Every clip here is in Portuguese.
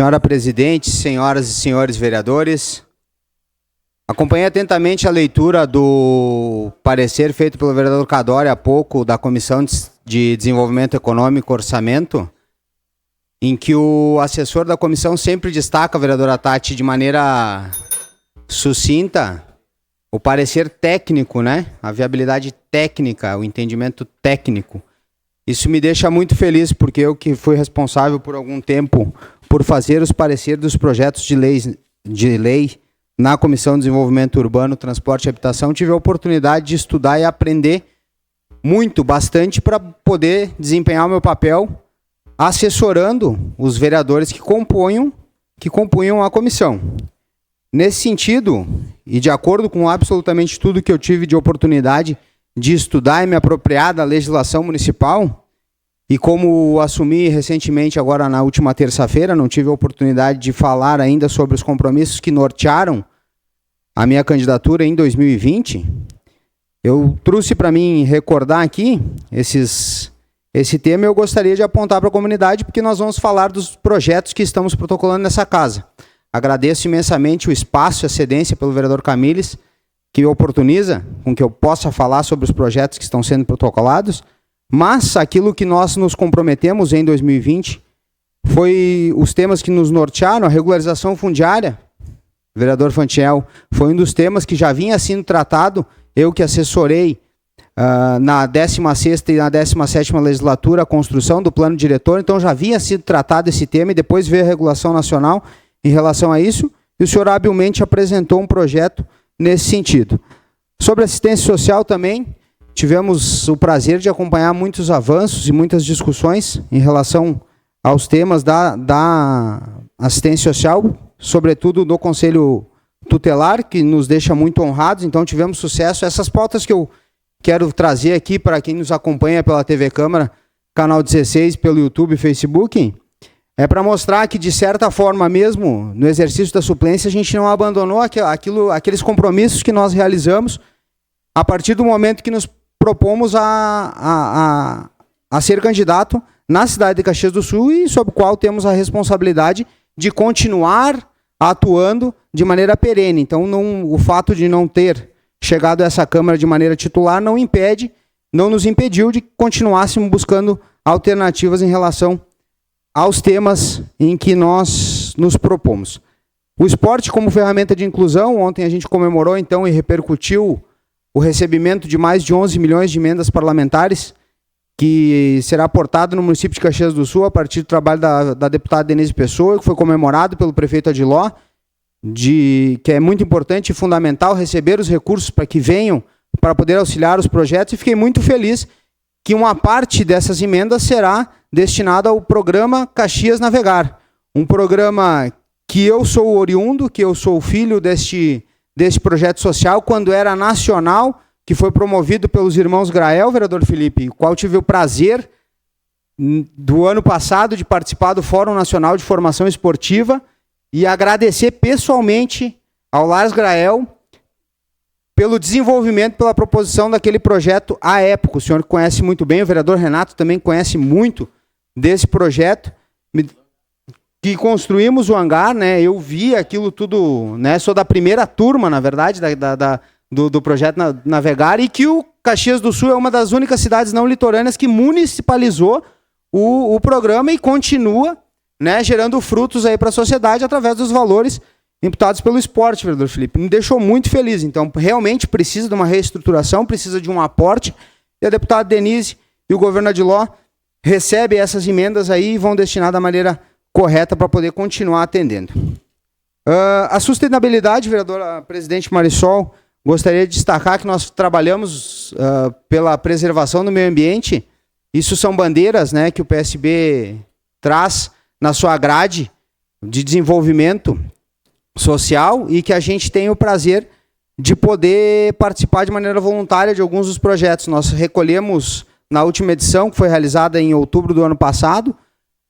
Senhora Presidente, senhoras e senhores vereadores, acompanhei atentamente a leitura do parecer feito pelo vereador Cadore há pouco da Comissão de Desenvolvimento Econômico e Orçamento, em que o assessor da comissão sempre destaca, vereadora Tati, de maneira sucinta, o parecer técnico, né? A viabilidade técnica, o entendimento técnico. Isso me deixa muito feliz, porque eu que fui responsável por algum tempo por fazer os pareceres dos projetos de lei na Comissão de Desenvolvimento Urbano, Transporte e Habitação, tive a oportunidade de estudar e aprender bastante, para poder desempenhar o meu papel assessorando os vereadores que compunham a comissão. Nesse sentido, e de acordo com absolutamente tudo que eu tive de oportunidade de estudar e me apropriar da legislação municipal, e como assumi recentemente, agora na última terça-feira, não tive a oportunidade de falar ainda sobre os compromissos que nortearam a minha candidatura em 2020, eu trouxe para mim recordar aqui esse tema, e eu gostaria de apontar para a comunidade, porque nós vamos falar dos projetos que estamos protocolando nessa casa. Agradeço imensamente o espaço e a cedência pelo vereador Camilles, que oportuniza com que eu possa falar sobre os projetos que estão sendo protocolados, mas aquilo que nós nos comprometemos em 2020 foi os temas que nos nortearam. A regularização fundiária, vereador Fantiel, foi um dos temas que já vinha sendo tratado, eu que assessorei na 16ª e na 17ª legislatura a construção do plano diretor, então já havia sido tratado esse tema, e depois veio a regulação nacional em relação a isso, e o senhor habilmente apresentou um projeto nesse sentido. Sobre assistência social também, tivemos o prazer de acompanhar muitos avanços e muitas discussões em relação aos temas da assistência social, sobretudo do Conselho Tutelar, que nos deixa muito honrados, então tivemos sucesso. Essas pautas que eu quero trazer aqui para quem nos acompanha pela TV Câmara, canal 16, pelo YouTube e Facebook, é para mostrar que, de certa forma, mesmo no exercício da suplência, a gente não abandonou aqueles compromissos que nós realizamos a partir do momento que nos propomos a ser candidato na cidade de Caxias do Sul, e sobre o qual temos a responsabilidade de continuar atuando de maneira perene. Então, o fato de não ter chegado a essa Câmara de maneira titular não nos impediu de continuássemos buscando alternativas em relação aos temas em que nós nos propomos. O esporte como ferramenta de inclusão, ontem a gente comemorou então e repercutiu o recebimento de mais de 11 milhões de emendas parlamentares, que será aportado no município de Caxias do Sul a partir do trabalho da deputada Denise Pessoa, que foi comemorado pelo prefeito Adiló, que é muito importante e fundamental receber os recursos para que venham para poder auxiliar os projetos, e fiquei muito feliz que uma parte dessas emendas será destinada ao programa Caxias Navegar, um programa que eu sou oriundo, que eu sou filho deste projeto social, quando era nacional, que foi promovido pelos irmãos Grael, vereador Felipe, o qual tive o prazer, do ano passado, de participar do Fórum Nacional de Formação Esportiva, e agradecer pessoalmente ao Lars Grael pelo desenvolvimento, pela proposição daquele projeto à época. O senhor conhece muito bem, o vereador Renato também conhece muito desse projeto, que construímos o hangar, né? Eu vi aquilo tudo, né? Sou da primeira turma, na verdade, do projeto Navegar, e que o Caxias do Sul é uma das únicas cidades não litorâneas que municipalizou o programa e continua, né, gerando frutos aí para a sociedade através dos valores imputados pelo esporte, vereador Felipe. Me deixou muito feliz. Então, realmente precisa de uma reestruturação, precisa de um aporte, e a deputada Denise e o governo Adiló recebem essas emendas aí e vão destinar da maneira correta para poder continuar atendendo. A sustentabilidade, vereadora presidente Marisol, gostaria de destacar que nós trabalhamos pela preservação do meio ambiente. Isso são bandeiras, né, que o PSB traz na sua grade de desenvolvimento social, e que a gente tem o prazer de poder participar de maneira voluntária de alguns dos projetos. Nós recolhemos, na última edição, que foi realizada em outubro do ano passado,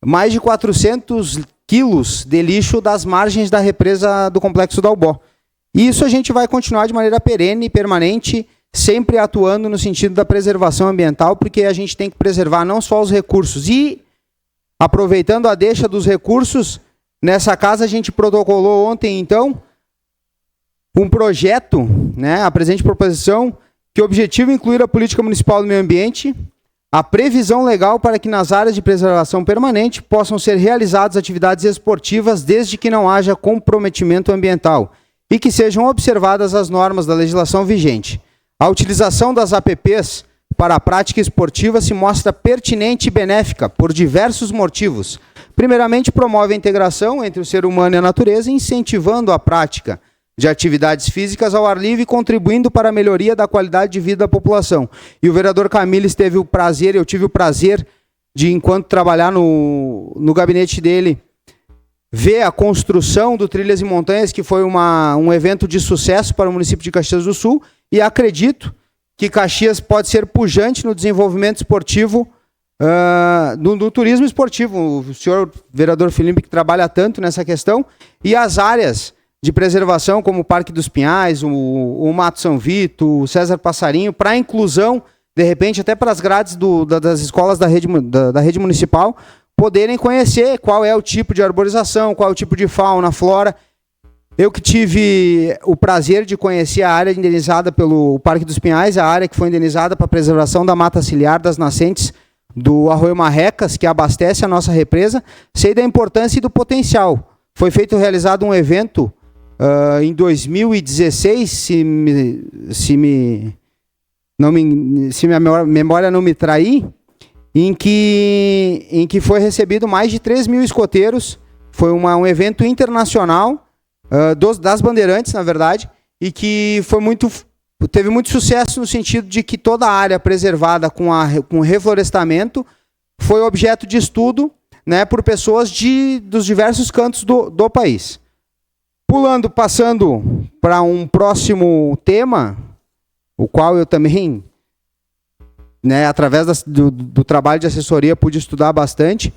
mais de 400 quilos de lixo das margens da represa do Complexo Dalbó. E isso a gente vai continuar de maneira perene e permanente, sempre atuando no sentido da preservação ambiental, porque a gente tem que preservar não só os recursos, e aproveitando a deixa dos recursos, Nessa casa a gente protocolou ontem, então, um projeto, né, a presente proposição, que o objetivo é incluir a política municipal do meio ambiente, a previsão legal para que nas áreas de preservação permanente possam ser realizadas atividades esportivas desde que não haja comprometimento ambiental e que sejam observadas as normas da legislação vigente. A utilização das APPs para a prática esportiva se mostra pertinente e benéfica por diversos motivos. Primeiramente, promove a integração entre o ser humano e a natureza, incentivando a prática de atividades físicas ao ar livre, contribuindo para a melhoria da qualidade de vida da população. E o vereador Camilles teve o prazer, eu tive o prazer de, enquanto trabalhar no gabinete dele, ver a construção do Trilhas e Montanhas, que foi um evento de sucesso para o município de Caxias do Sul, e acredito que Caxias pode ser pujante no desenvolvimento esportivo, no turismo esportivo. O senhor vereador Felipe, que trabalha tanto nessa questão, e as áreas de preservação, como o Parque dos Pinhais, o Mato São Vito, o César Passarinho, para a inclusão, de repente, até para as grades das escolas da rede municipal, poderem conhecer qual é o tipo de arborização, qual é o tipo de fauna, flora. Eu que tive o prazer de conhecer a área indenizada pelo Parque dos Pinhais, a área que foi indenizada para a preservação da mata ciliar das nascentes do Arroio Marrecas, que abastece a nossa represa, sei da importância e do potencial. Foi realizado um evento em 2016, se minha memória não me trair, em que foi recebido mais de 3 mil escoteiros. Foi um evento internacional, das Bandeirantes, na verdade, e que teve muito sucesso no sentido de que toda a área preservada com reflorestamento foi objeto de estudo, né, por pessoas dos diversos cantos do país. Passando para um próximo tema, o qual eu também, né, através do trabalho de assessoria, pude estudar bastante,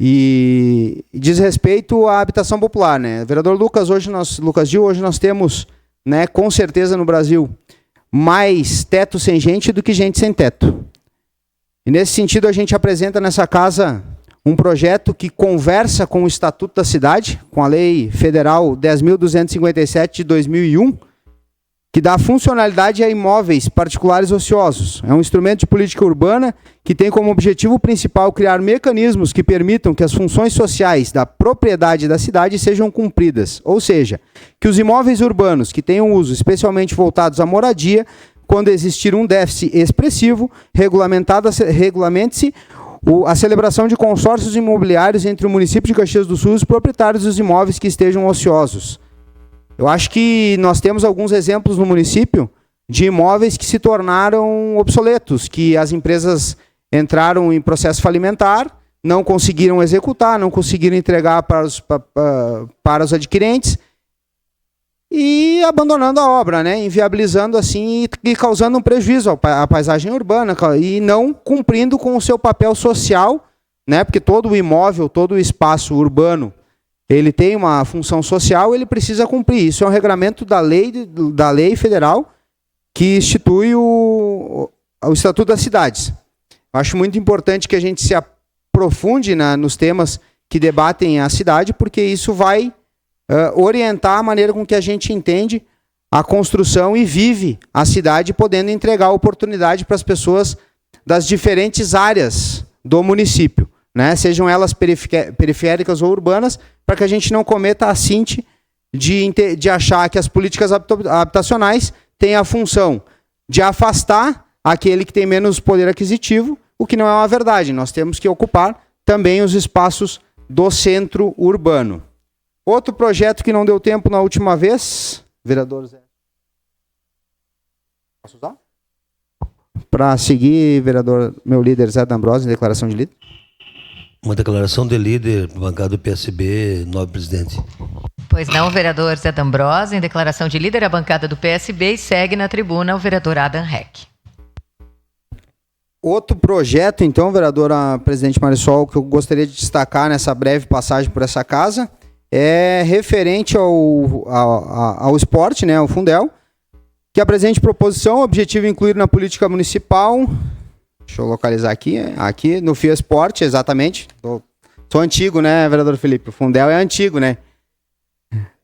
e diz respeito à habitação popular, né? Vereador Lucas Gil, hoje nós temos, né, com certeza no Brasil, mais teto sem gente do que gente sem teto. E nesse sentido a gente apresenta nessa casa um projeto que conversa com o Estatuto da Cidade, com a Lei Federal 10.257 de 2001, que dá funcionalidade a imóveis particulares ociosos. É um instrumento de política urbana que tem como objetivo principal criar mecanismos que permitam que as funções sociais da propriedade da cidade sejam cumpridas. Ou seja, que os imóveis urbanos que tenham uso especialmente voltados à moradia, quando existir um déficit expressivo, regulamente-se a celebração de consórcios imobiliários entre o município de Caxias do Sul e os proprietários dos imóveis que estejam ociosos. Eu acho que nós temos alguns exemplos no município de imóveis que se tornaram obsoletos, que as empresas entraram em processo falimentar, não conseguiram executar, não conseguiram entregar para os adquirentes e abandonando a obra, né? Inviabilizando assim e causando um prejuízo à paisagem urbana e não cumprindo com o seu papel social, né? Porque todo o imóvel, todo o espaço urbano, ele tem uma função social, ele precisa cumprir. Isso é um regramento da lei federal que institui o Estatuto das Cidades. Eu acho muito importante que a gente se aprofunde nos temas que debatem a cidade, porque isso vai orientar a maneira com que a gente entende a construção e vive a cidade, podendo entregar oportunidade para as pessoas das diferentes áreas do município, né? Sejam elas periféricas ou urbanas, para que a gente não cometa a cinte de achar que as políticas habitacionais têm a função de afastar aquele que tem menos poder aquisitivo, o que não é uma verdade. Nós temos que ocupar também os espaços do centro urbano. Outro projeto que não deu tempo na última vez, vereador Zé. Posso usar? Para seguir, vereador, meu líder Zé D'Ambrosio, em declaração de líder. Uma declaração de líder, bancada do PSB, nobre presidente. Pois não, vereador Zé D'Ambrosio, em declaração de líder, a bancada do PSB, e segue na tribuna o vereador Adam Heck. Outro projeto, então, vereadora presidente Marisol, que eu gostaria de destacar nessa breve passagem por essa casa, é referente ao esporte, né, ao Fundel, que a presente proposição, o objetivo é incluir na política municipal, deixa eu localizar aqui no FIA Esporte, exatamente, estou Sou antigo, né, vereador Felipe? O Fundel é antigo, né?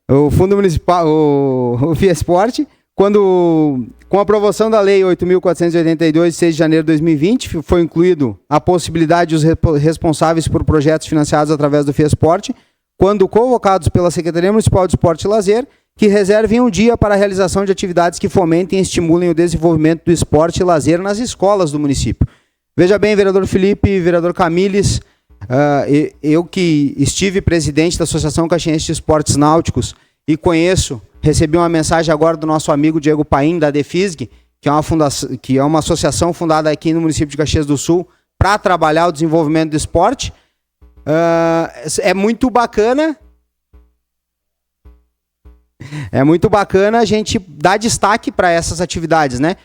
O Fundo Municipal, o Fiesporte, quando, com a aprovação da Lei 8.482, de 6 de janeiro de 2020, foi incluído a possibilidade de os responsáveis por projetos financiados através do Fiesporte, quando convocados pela Secretaria Municipal de Esporte e Lazer, que reservem um dia para a realização de atividades que fomentem e estimulem o desenvolvimento do esporte e lazer nas escolas do município. Veja bem, vereador Felipe, vereador Camilles, eu que estive presidente da Associação Caxiense de Esportes Náuticos e conheço, recebi uma mensagem agora do nosso amigo Diego Paim, da DEFISG, que é uma associação fundada aqui no município de Caxias do Sul para trabalhar o desenvolvimento do esporte. É muito bacana a gente dar destaque para essas atividades, né?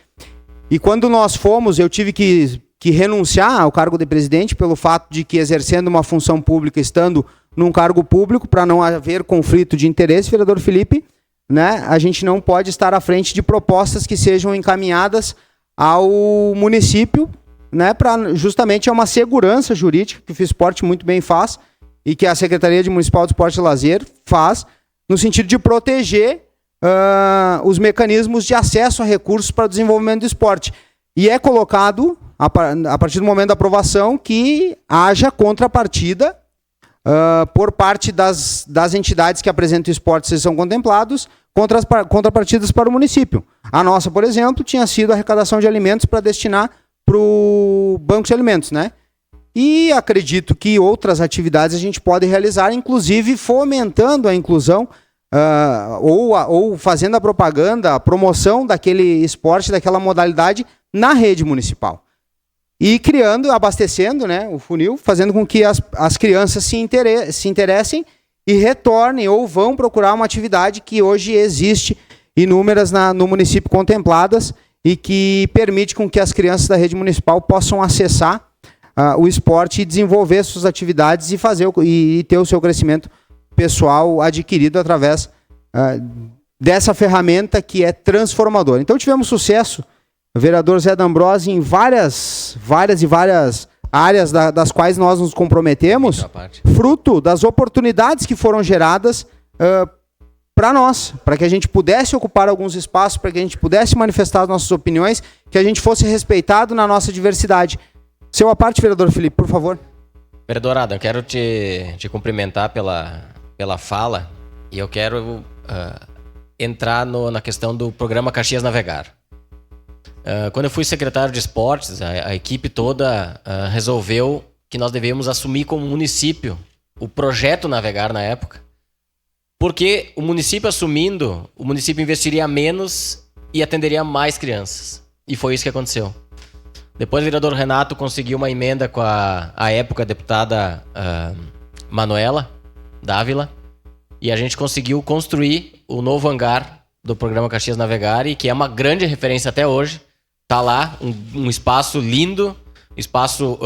E quando nós fomos, eu tive que renunciar ao cargo de presidente pelo fato de que, exercendo uma função pública, estando num cargo público, para não haver conflito de interesse, vereador Felipe, né, a gente não pode estar à frente de propostas que sejam encaminhadas ao município, né, para justamente uma segurança jurídica que o Fiesporte muito bem faz e que a Secretaria Municipal de Esporte e Lazer faz, no sentido de proteger os mecanismos de acesso a recursos para o desenvolvimento do esporte. E é colocado, a partir do momento da aprovação, que haja contrapartida por parte das entidades que apresentam o esporte, se são contemplados, contrapartidas para o município. A nossa, por exemplo, tinha sido a arrecadação de alimentos para destinar para o banco de alimentos, né? E acredito que outras atividades a gente pode realizar, inclusive fomentando a inclusão ou fazendo a propaganda, a promoção daquele esporte, daquela modalidade na rede municipal. E criando, abastecendo, né, o funil, fazendo com que as crianças se interessem e retornem ou vão procurar uma atividade que hoje existe inúmeras no município contempladas e que permite com que as crianças da rede municipal possam acessar o esporte e desenvolver suas atividades e ter o seu crescimento pessoal adquirido através dessa ferramenta que é transformadora. Então tivemos sucesso, o vereador Zé D'Ambrosi, em várias áreas das quais nós nos comprometemos, fruto das oportunidades que foram geradas para nós, para que a gente pudesse ocupar alguns espaços, para que a gente pudesse manifestar as nossas opiniões, que a gente fosse respeitado na nossa diversidade. Seu à parte, vereador Felipe, por favor. Vereador Adam, eu quero te cumprimentar pela fala e eu quero entrar na questão do programa Caxias Navegar. Quando eu fui secretário de esportes, a equipe toda resolveu que nós devíamos assumir como município o projeto Navegar na época, porque o município assumindo, o município investiria menos e atenderia mais crianças. E foi isso que aconteceu. Depois o vereador Renato conseguiu uma emenda com a época a deputada Manuela Dávila, e a gente conseguiu construir o novo hangar do programa Caxias Navegar, e que é uma grande referência até hoje. Está lá, um espaço lindo, espaço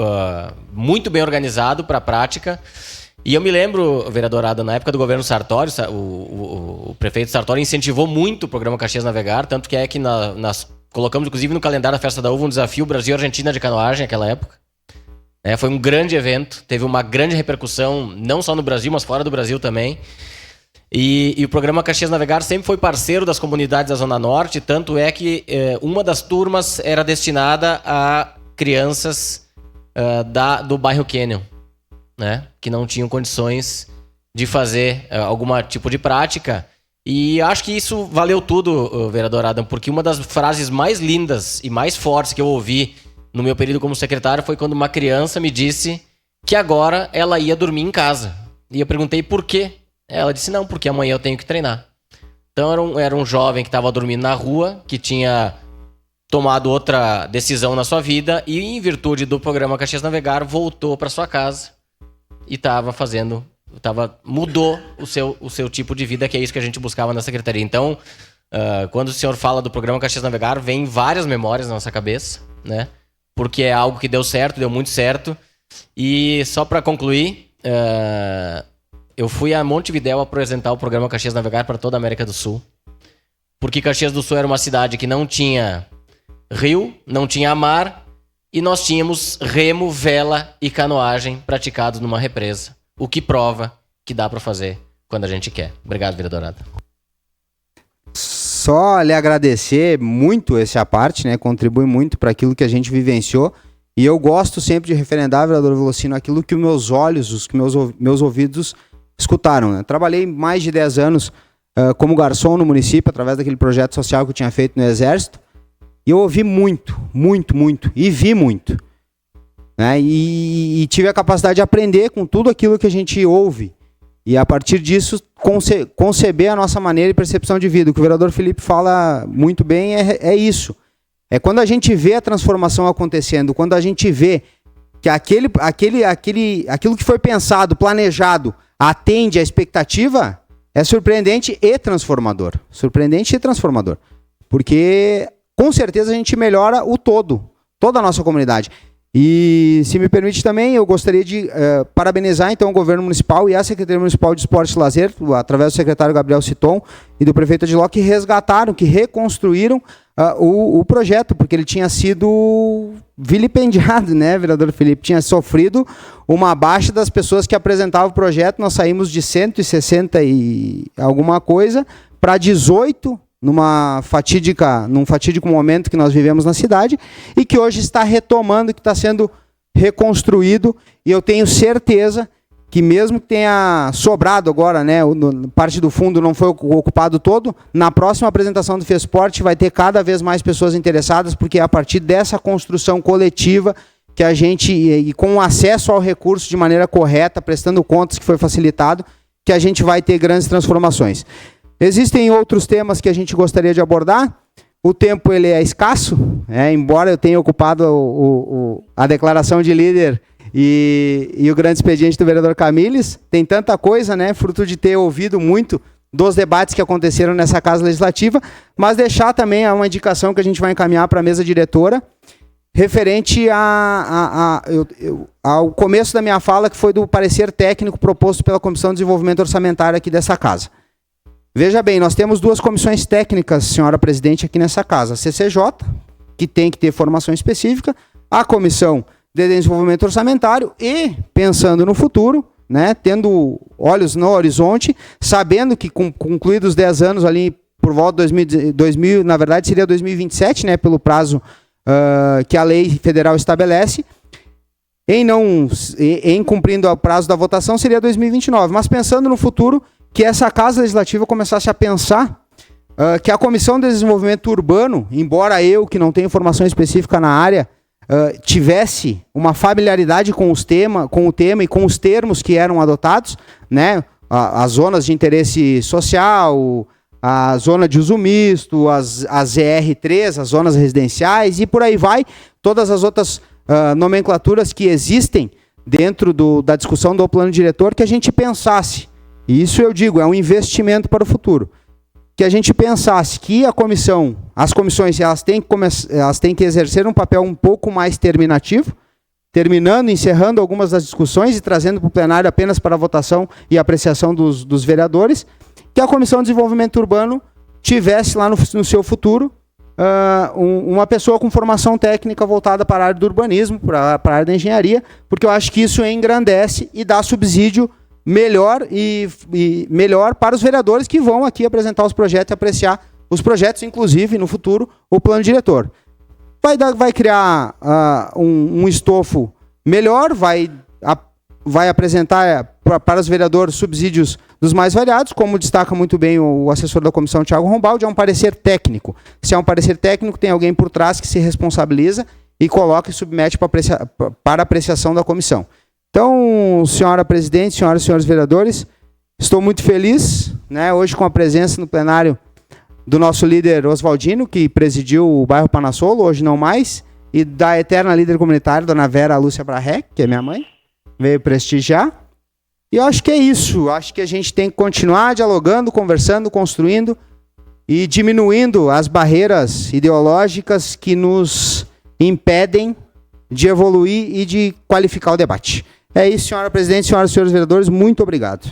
muito bem organizado para a prática. E eu me lembro, vereadorada, na época do governo Sartori, o prefeito Sartori incentivou muito o programa Caxias Navegar, tanto que é que nós colocamos, inclusive, no calendário da Festa da Uva, um desafio Brasil-Argentina de canoagem naquela época. Foi um grande evento, teve uma grande repercussão, não só no Brasil, mas fora do Brasil também. E o programa Caxias Navegar sempre foi parceiro das comunidades da Zona Norte, tanto é que uma das turmas era destinada a crianças do bairro Canyon, né, que não tinham condições de fazer algum tipo de prática. E acho que isso valeu tudo, vereador Adam, porque uma das frases mais lindas e mais fortes que eu ouvi no meu período como secretário foi quando uma criança me disse que agora ela ia dormir em casa. E eu perguntei por quê. Ela disse, não, porque amanhã eu tenho que treinar. Então era um jovem que estava dormindo na rua, que tinha tomado outra decisão na sua vida e, em virtude do programa Caxias Navegar, voltou para sua casa e mudou o seu tipo de vida, que é isso que a gente buscava na secretaria. Então, quando o senhor fala do programa Caxias Navegar, vem várias memórias na nossa cabeça, né? Porque é algo que deu certo, deu muito certo. E só para concluir, eu fui a Montevidéu apresentar o programa Caxias Navegar para toda a América do Sul. Porque Caxias do Sul era uma cidade que não tinha rio, não tinha mar, e nós tínhamos remo, vela e canoagem praticados numa represa. o que prova que dá para fazer quando a gente quer. Obrigado, vereador Ada. Só lhe agradecer muito essa parte, né? Contribui muito para aquilo que a gente vivenciou. E eu gosto sempre de referendar, vereador Velocino, aquilo que os meus olhos, os que meus ouvidos escutaram. Né? Trabalhei mais de 10 anos como garçom no município, através daquele projeto social que eu tinha feito no Exército. E eu ouvi muito, muito, muito. E vi muito. Né? E tive a capacidade de aprender com tudo aquilo que a gente ouve. E a partir disso, conceber a nossa maneira e percepção de vida. O que o vereador Felipe fala muito bem é isso. É quando a gente vê a transformação acontecendo, quando a gente vê que aquilo que foi pensado, planejado, atende à expectativa, é surpreendente e transformador. Surpreendente e transformador. Porque, com certeza, a gente melhora o todo, toda a nossa comunidade. E, se me permite também, eu gostaria de parabenizar, então, o governo municipal e a Secretaria Municipal de Esporte e Lazer, através do secretário Gabriel Citon e do prefeito Adiló, que resgataram, que reconstruíram o projeto, porque ele tinha sido vilipendiado, né, vereador Felipe? Tinha sofrido uma baixa das pessoas que apresentavam o projeto. Nós saímos de 160 e alguma coisa para 18 num fatídico momento que nós vivemos na cidade e que hoje está retomando, que está sendo reconstruído. E eu tenho certeza que mesmo que tenha sobrado agora, né, parte do fundo não foi ocupado todo, na próxima apresentação do FESPORT vai ter cada vez mais pessoas interessadas, porque é a partir dessa construção coletiva que a gente, e com acesso ao recurso de maneira correta, prestando contas que foi facilitado, que a gente vai ter grandes transformações. Existem outros temas que a gente gostaria de abordar. O tempo ele é escasso, embora eu tenha ocupado a declaração de líder e o grande expediente do vereador Camilles. Tem tanta coisa, né, fruto de ter ouvido muito dos debates que aconteceram nessa Casa Legislativa, mas deixar também uma indicação que a gente vai encaminhar para a mesa diretora, referente ao começo da minha fala, que foi do parecer técnico proposto pela Comissão de Desenvolvimento Orçamentário aqui dessa casa. Veja bem, nós temos duas comissões técnicas, senhora presidente, aqui nessa casa. A CCJ, que tem que ter formação específica, a Comissão de Desenvolvimento Orçamentário e, pensando no futuro, né, tendo olhos no horizonte, sabendo que concluídos 10 anos ali, por volta de 2000, na verdade seria 2027, né, pelo prazo que a lei federal estabelece, em cumprindo o prazo da votação, seria 2029. Mas pensando no futuro, que essa Casa Legislativa começasse a pensar que a Comissão de Desenvolvimento Urbano, embora eu, que não tenho formação específica na área, tivesse uma familiaridade com o tema e com os termos que eram adotados, né? As zonas de interesse social, a zona de uso misto, as ZR3, as zonas residenciais e por aí vai, todas as outras nomenclaturas que existem dentro da discussão do plano diretor, que a gente pensasse. E isso eu digo, é um investimento para o futuro. Que a gente pensasse que as comissões, elas têm que exercer um papel um pouco mais terminativo, encerrando algumas das discussões e trazendo para o plenário apenas para a votação e apreciação dos vereadores, que a Comissão de Desenvolvimento Urbano tivesse lá no seu futuro uma pessoa com formação técnica voltada para a área do urbanismo, para a área da engenharia, porque eu acho que isso engrandece e dá subsídio melhor melhor para os vereadores que vão aqui apresentar os projetos e apreciar os projetos, inclusive, no futuro, o plano diretor. Vai criar um estofo melhor, vai apresentar para os vereadores subsídios dos mais variados, como destaca muito bem o assessor da comissão, Thiago Rombaldi, é um parecer técnico. Se é um parecer técnico, tem alguém por trás que se responsabiliza e coloca e submete para apreciação da comissão. Então, senhora presidente, senhoras e senhores vereadores, estou muito feliz, né, hoje com a presença no plenário do nosso líder Oswaldino, que presidiu o bairro Panassolo, hoje não mais, e da eterna líder comunitária, dona Vera Lúcia Brarrec, que é minha mãe, veio prestigiar. E eu acho que é isso, acho que a gente tem que continuar dialogando, conversando, construindo e diminuindo as barreiras ideológicas que nos impedem de evoluir e de qualificar o debate. É isso, senhora presidente, senhoras e senhores vereadores, muito obrigado.